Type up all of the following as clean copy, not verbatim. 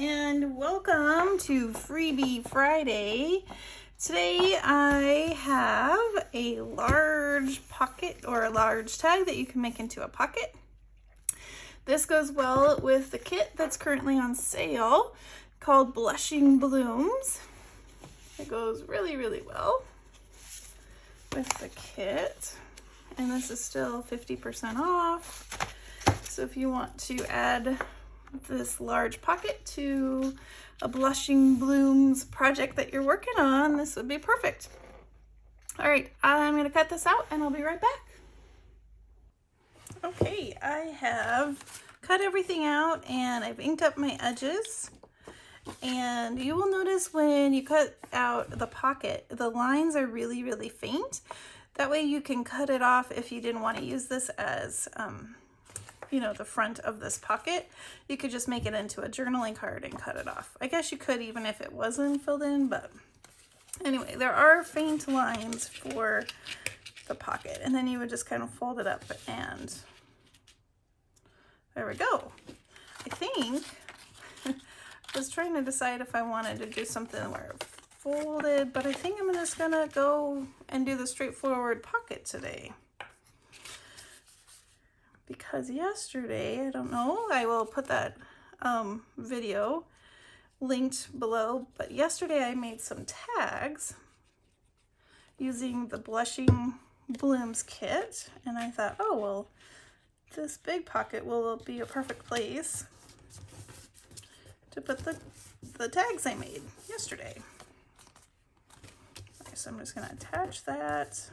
and welcome to Freebie Friday. Today I have a large pocket or a large tag that you can make into a pocket. This goes well with the kit that's currently on sale called Blushing Blooms. It goes really well with the kit, and this is still 50% off. So if you want to add this large pocket to a Blushing Blooms project that you're working on, this would be perfect. All right, I'm gonna cut this out and I'll be right back. Okay, I have cut everything out and I've inked up my edges. And you will notice when you cut out the pocket, the lines are really faint. That way you can cut it off if you didn't want to use this as the front of this pocket. You could just make it into a journaling card and cut it off. I guess you could even if it wasn't filled in, but anyway, there are faint lines for the pocket, and then you would just kind of fold it up, and there we go. I think I was trying to decide if I wanted to do something where it folded, but I think I'm just gonna go and do the straightforward pocket today. Because yesterday, I don't know, I will put that video linked below, but yesterday I made some tags using the Blushing Blooms kit, and I thought, oh, well, this big pocket will be a perfect place to put the tags I made yesterday. Okay, so I'm just gonna attach that,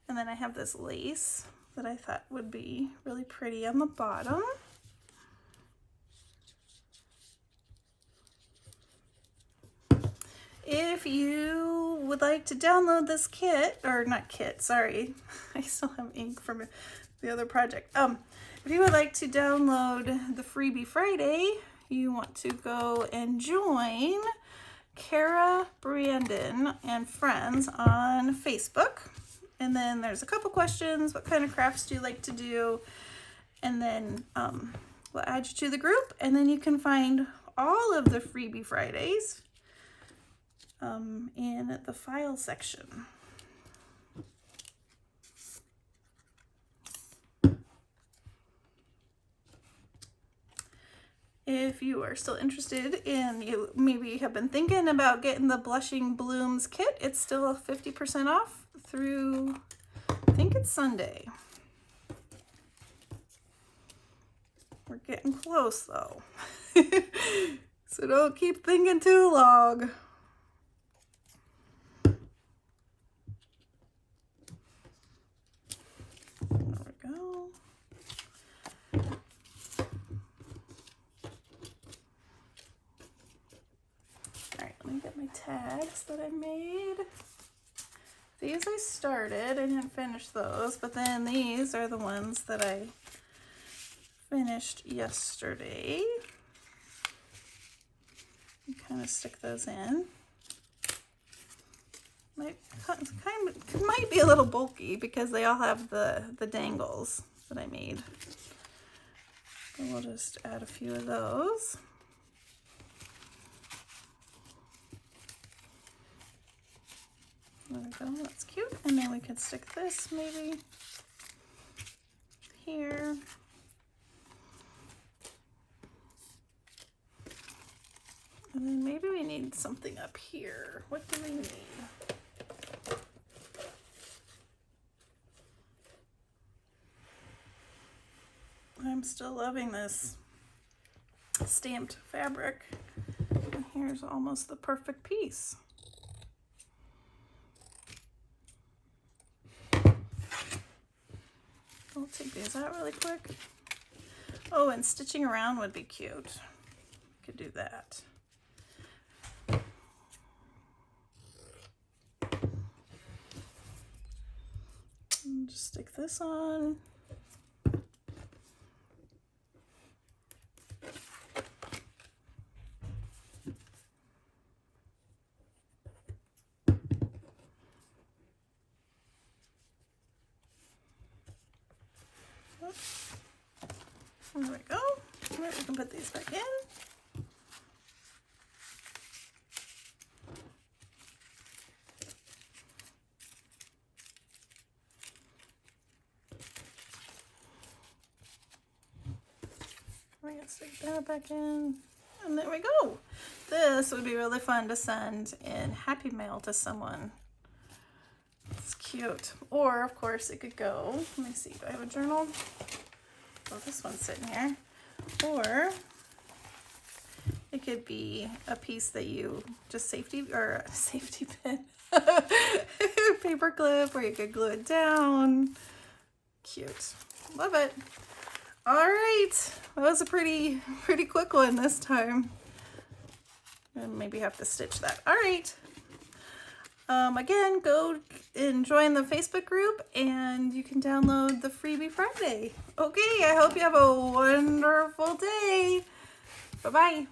and then I have this lace that I thought would be really pretty on the bottom. If you would like to download this kit, or not kit, sorry, I still have ink from the other project. If you would like to download the Freebie Friday, you want to go and join Cara, Brandon, and Friends on Facebook. And then there's a couple questions. What kind of crafts do you like to do? And then we'll add you to the group. And then you can find all of the Freebie Fridays in the file section. If you are still interested and you maybe have been thinking about getting the Blushing Blooms kit, it's still 50% off through, I think it's Sunday. We're getting close though. So don't keep thinking too long. There we go. Let me get my tags that I made. These I started, I didn't finish those, but then these are the ones that I finished yesterday. You kind of stick those in. Might be a little bulky because they all have the dangles that I made. But we'll just add a few of those. There we go, that's cute. And then we could stick this maybe here. And then maybe we need something up here. What do we need? I'm still loving this stamped fabric. And here's almost the perfect piece. I'll take these out really quick. Oh, and stitching around would be cute. Could do that. And just stick this on. There we go. All right, we can put these back in. We're gonna stick that back in, and there we go. This would be really fun to send in Happy Mail to someone. It's cute. Or, of course, it could go, let me see, do I have a journal? Well, this one's sitting here. Or it could be a piece that you just safety pin, paper clip, or you could glue it down. Cute. Love it. All right, that was a pretty quick one this time. And maybe have to stitch that. All right. Again, go and join the Facebook group, and you can download the Freebie Friday. Okay, I hope you have a wonderful day. Bye-bye.